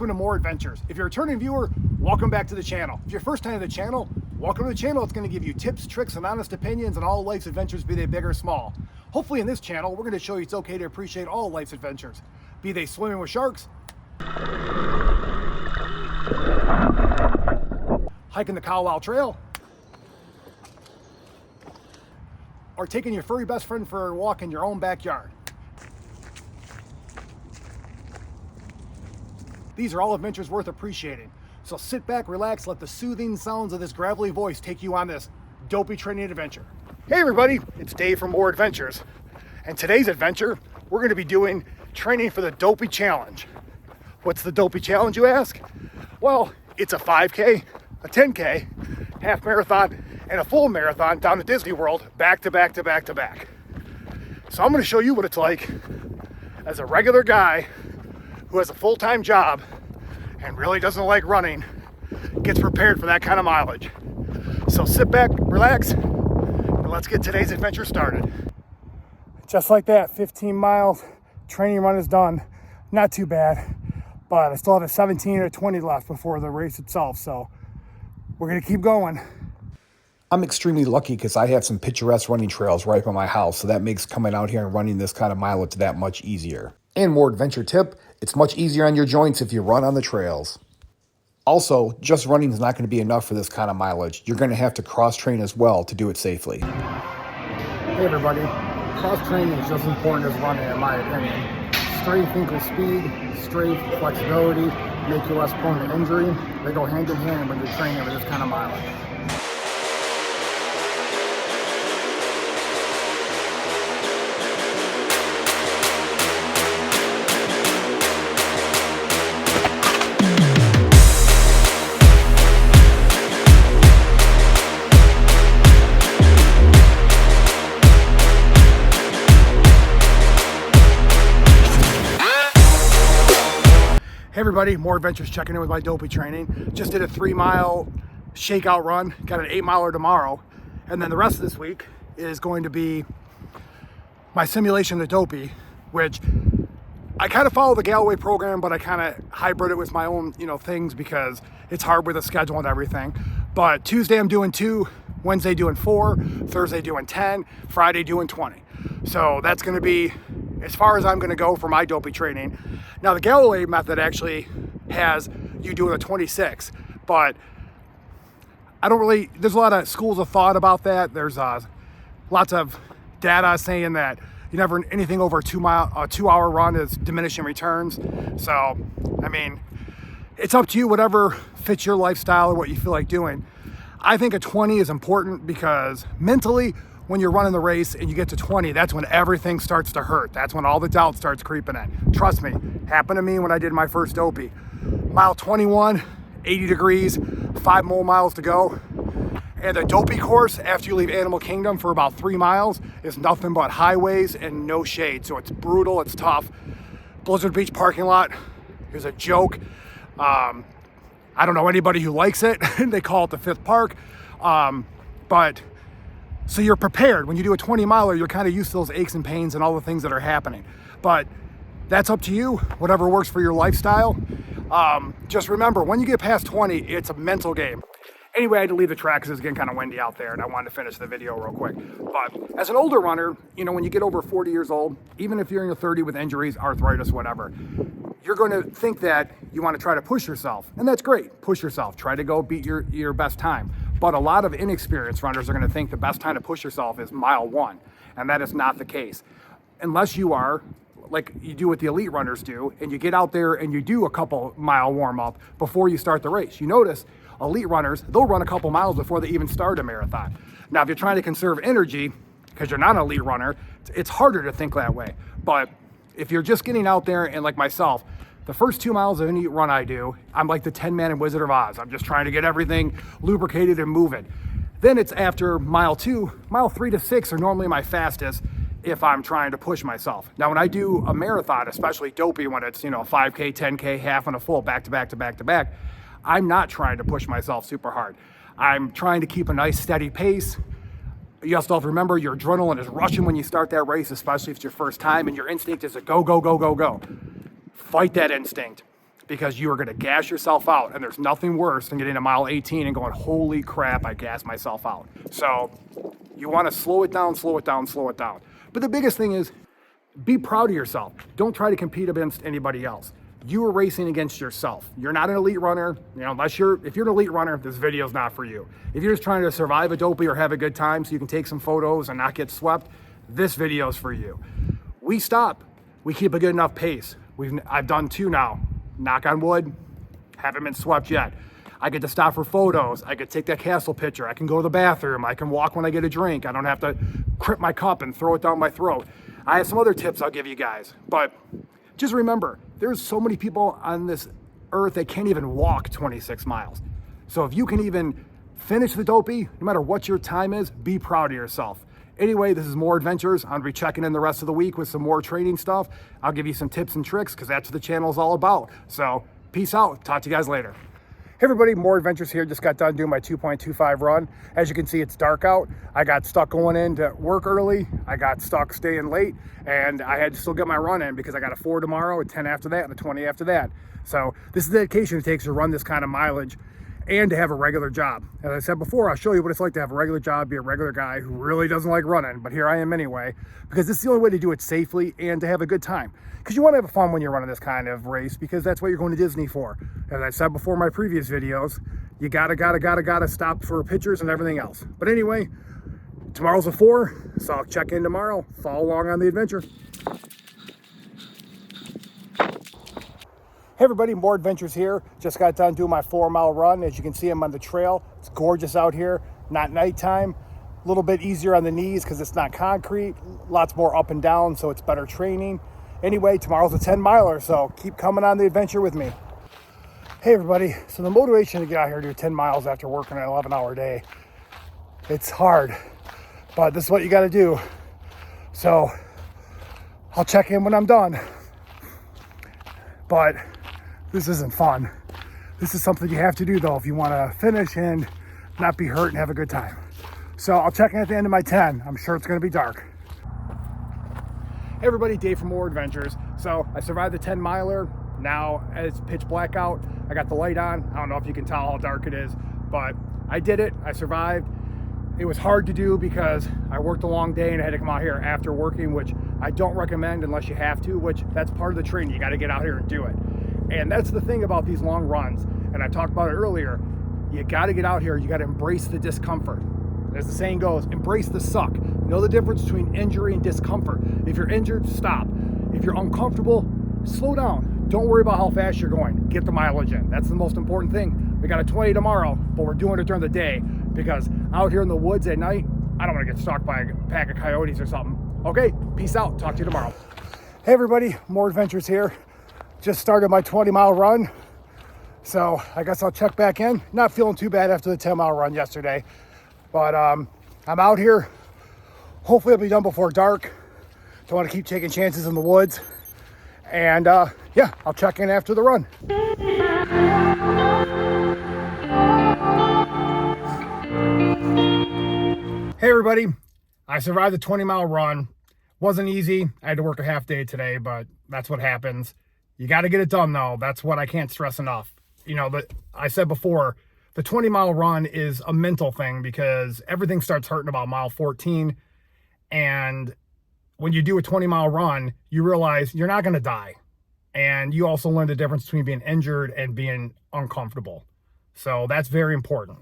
welcome to More Adventures. If you're a returning viewer, welcome back to the channel. If you're first time to the channel, welcome to the channel. It's going to give you tips, tricks, and honest opinions on all life's adventures, be they big or small. Hopefully in this channel, we're going to show you it's okay to appreciate all life's adventures, be they swimming with sharks, hiking the Cow Wow Trail, or taking your furry best friend for a walk in your own backyard. These are all adventures worth appreciating. So sit back, relax, let the soothing sounds of this gravelly voice take you on this dopey training adventure. Hey everybody, it's Dave from More Adventures. And today's adventure, we're going to be doing training for the Dopey Challenge. What's the Dopey Challenge, you ask? Well, it's a 5K, a 10K, half marathon, and a full marathon down at Disney World, back to back to back to back. So I'm going to show you what it's like as a regular guy who has a full-time job and really doesn't like running, gets prepared for that kind of mileage. So sit back, relax, and let's get today's adventure started. Just like that, 15 miles training run is done. Not too bad, but I still have a 17 or 20 left before the race itself, so we're gonna keep going. I'm extremely lucky because I have some picturesque running trails right by my house, so that makes coming out here and running this kind of mileage that much easier. And more adventure tip, it's much easier on your joints if you run on the trails. Also, just running is not going to be enough for this kind of mileage. You're going to have to cross-train as well to do it safely. Hey everybody, cross-training is just as important as running in my opinion. Strength equals speed, strength, flexibility, make you less prone to injury. They go hand in hand when you're training for this kind of mileage. Hey everybody, More Adventures checking in with my Dopey training. Just did a 3-mile shakeout run, got an 8-miler tomorrow, and then the rest of this week is going to be my simulation of Dopey, which I kind of follow the Galloway program, but I kind of hybrid it with my own, things because it's hard with the schedule and everything. But Tuesday I'm doing 2, Wednesday doing 4, Thursday doing 10, Friday doing 20. So that's going to be as far as I'm going to go for my Dopey training. Now the Galloway method actually has you doing a 26, but there's a lot of schools of thought about that. There's lots of data saying that anything over a 2-hour run is diminishing returns. So, it's up to you, whatever fits your lifestyle or what you feel like doing. I think a 20 is important because mentally, when you're running the race and you get to 20, that's when everything starts to hurt. That's when all the doubt starts creeping in. Trust me, happened to me when I did my first Dopey. Mile 21, 80 degrees, 5 more miles to go. And the Dopey course, after you leave Animal Kingdom for about 3 miles, is nothing but highways and no shade. So it's brutal, it's tough. Blizzard Beach parking lot is a joke. I don't know anybody who likes it. They call it the 5th park. So you're prepared. When you do a 20-miler, you're kind of used to those aches and pains and all the things that are happening. But that's up to you, whatever works for your lifestyle. Just remember, when you get past 20, it's a mental game. Anyway, I had to leave the track because it's getting kind of windy out there and I wanted to finish the video real quick. But as an older runner, when you get over 40 years old, even if you're in your 30s with injuries, arthritis, whatever, you're going to think that you want to try to push yourself. And that's great. Push yourself. Try to go beat your best time. But a lot of inexperienced runners are going to think the best time to push yourself is mile 1. And that is not the case. Unless you are, like you do what the elite runners do, and you get out there and you do a couple mile warm up before you start the race. You notice elite runners, they'll run a couple miles before they even start a marathon. Now, if you're trying to conserve energy, because you're not an elite runner, it's harder to think that way. But if you're just getting out there and like myself, the first 2 miles of any run I do, I'm like the 10-man in Wizard of Oz. I'm just trying to get everything lubricated and moving. Then it's after mile 2, mile 3 to 6 are normally my fastest if I'm trying to push myself. Now, when I do a marathon, especially Dopey, when it's, 5K, 10K, half and a full, back to back to back to back, I'm not trying to push myself super hard. I'm trying to keep a nice steady pace. You also have to remember your adrenaline is rushing when you start that race, especially if it's your first time, and your instinct is to go, go, go, go, go. Fight that instinct. because you are going to gas yourself out. And there's nothing worse than getting to mile 18 and going, holy crap, I gassed myself out. So you want to slow it down, slow it down, slow it down. But the biggest thing is be proud of yourself. Don't try to compete against anybody else. You are racing against yourself. You're not an elite runner, if you're an elite runner, this video is not for you. If you're just trying to survive a Dopey or have a good time so you can take some photos and not get swept, this video is for you. We stop. We keep a good enough pace. I've done 2 now. Knock on wood, haven't been swept yet. I get to stop for photos. I could take that castle picture. I can go to the bathroom. I can walk when I get a drink. I don't have to grip my cup and throw it down my throat. I have some other tips I'll give you guys, but just remember, there's so many people on this earth that can't even walk 26 miles. So if you can even finish the Dopey, no matter what your time is, be proud of yourself. Anyway, this is More Adventures. I'm gonna be checking in the rest of the week with some more training stuff. I'll give you some tips and tricks because that's what the channel is all about. So peace out. Talk to you guys later. Hey everybody, More Adventures here. Just got done doing my 2.25 run. As you can see, it's dark out. I got stuck going into work early. I got stuck staying late, and I had to still get my run in because I got a 4 tomorrow, a 10 after that, and a 20 after that. So this is the dedication it takes to run this kind of mileage and to have a regular job. As I said before, I'll show you what it's like to have a regular job, be a regular guy who really doesn't like running, but here I am anyway, because this is the only way to do it safely and to have a good time. Because you want to have fun when you're running this kind of race, because that's what you're going to Disney for. As I said before in my previous videos, you gotta stop for pictures and everything else. But anyway, tomorrow's a 4, so I'll check in tomorrow. Follow along on the adventure. Hey everybody, More Adventures here. Just got done doing my 4-mile run. As you can see, I'm on the trail. It's gorgeous out here, not nighttime. A little bit easier on the knees because it's not concrete. Lots more up and down, so it's better training. Anyway, tomorrow's a 10-miler, so keep coming on the adventure with me. Hey everybody, so the motivation to get out here and do 10 miles after working an 11-hour day, it's hard, but this is what you gotta do. So I'll check in when I'm done. But this isn't fun. This is something you have to do though if you want to finish and not be hurt and have a good time. So I'll check in at the end of my 10. I'm sure it's going to be dark. Hey everybody, Dave from More Adventures. So I survived the 10-miler. Now it's pitch black out. I got the light on. I don't know if you can tell how dark it is, but I did it. I survived. It was hard to do because I worked a long day and I had to come out here after working, which I don't recommend unless you have to, which that's part of the training. You got to get out here and do it. And that's the thing about these long runs. And I talked about it earlier. You got to get out here. You got to embrace the discomfort. As the saying goes, embrace the suck. Know the difference between injury and discomfort. If you're injured, stop. If you're uncomfortable, slow down. Don't worry about how fast you're going. Get the mileage in. That's the most important thing. We got a 20 tomorrow, but we're doing it during the day because out here in the woods at night, I don't want to get stalked by a pack of coyotes or something. Okay, peace out. Talk to you tomorrow. Hey everybody, More Adventures here. Just started my 20-mile run. So I guess I'll check back in. Not feeling too bad after the 10-mile run yesterday. But I'm out here. Hopefully it'll be done before dark. Don't want to keep taking chances in the woods. And yeah, I'll check in after the run. Hey everybody, I survived the 20-mile run. Wasn't easy. I had to work a half day today, but that's what happens. You got to get it done though. That's what I can't stress enough. But I said before, the 20-mile run is a mental thing because everything starts hurting about mile 14. And when you do a 20-mile run, you realize you're not going to die. And you also learn the difference between being injured and being uncomfortable. So that's very important.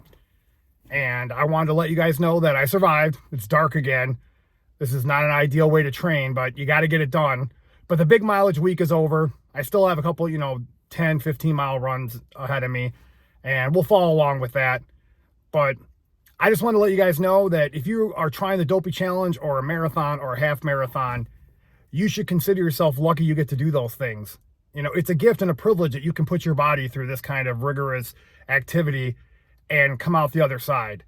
And I wanted to let you guys know that I survived. It's dark again. This is not an ideal way to train, but you got to get it done. But the big mileage week is over. I still have a couple, 10, 15-mile runs ahead of me, and we'll follow along with that. But I just want to let you guys know that if you are trying the Dopey Challenge or a marathon or a half marathon, you should consider yourself lucky you get to do those things. It's a gift and a privilege that you can put your body through this kind of rigorous activity and come out the other side.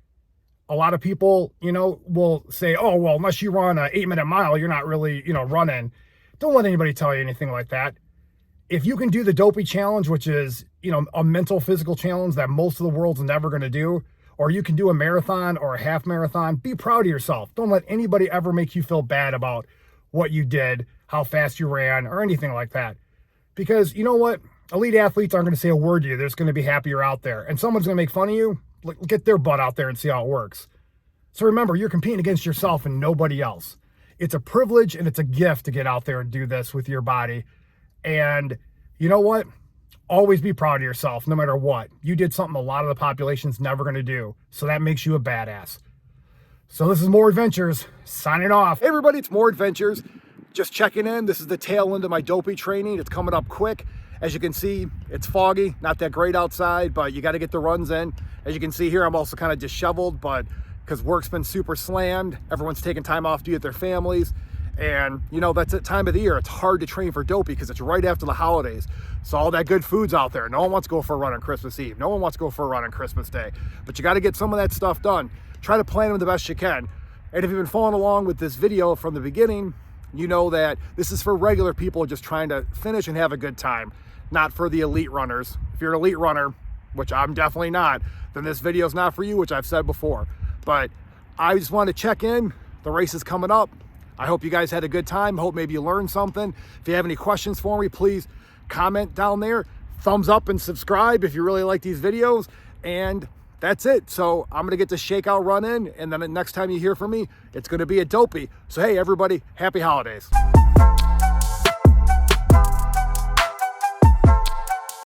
A lot of people, will say, oh, well, unless you run an 8-minute mile, you're not really, running. Don't let anybody tell you anything like that. If you can do the Dopey Challenge, which is, a mental physical challenge that most of the world's never going to do, or you can do a marathon or a half marathon, be proud of yourself. Don't let anybody ever make you feel bad about what you did, how fast you ran, or anything like that. Because you know what? Elite athletes aren't going to say a word to you. They're just going to be happy you're out there. And someone's going to make fun of you. Get their butt out there and see how it works. So remember, you're competing against yourself and nobody else. It's a privilege and it's a gift to get out there and do this with your body. And you know what? Always be proud of yourself, no matter what. You did something a lot of the population's never going to do. So that makes you a badass. So this is More Adventures, signing off. Hey everybody, it's More Adventures. Just checking in. This is the tail end of my Dopey training. It's coming up quick. As you can see, it's foggy, not that great outside, but you got to get the runs in. As you can see here, I'm also kind of disheveled, but because work's been super slammed, everyone's taking time off to be with their families. And you know, that's that time of the year. It's hard to train for Dopey because it's right after the holidays. So all that good food's out there. No one wants to go for a run on Christmas Eve. No one wants to go for a run on Christmas Day. But you got to get some of that stuff done. Try to plan them the best you can. And if you've been following along with this video from the beginning, you know that this is for regular people just trying to finish and have a good time, not for the elite runners. If you're an elite runner, which I'm definitely not, then this video is not for you, which I've said before. But I just want to check in. The race is coming up. I hope you guys had a good time. Hope maybe you learned something. If you have any questions for me, please comment down there. Thumbs up and subscribe if you really like these videos. And that's it. So I'm going to get the shakeout run in. And then the next time you hear from me, it's going to be a Dopey. So hey, everybody, happy holidays.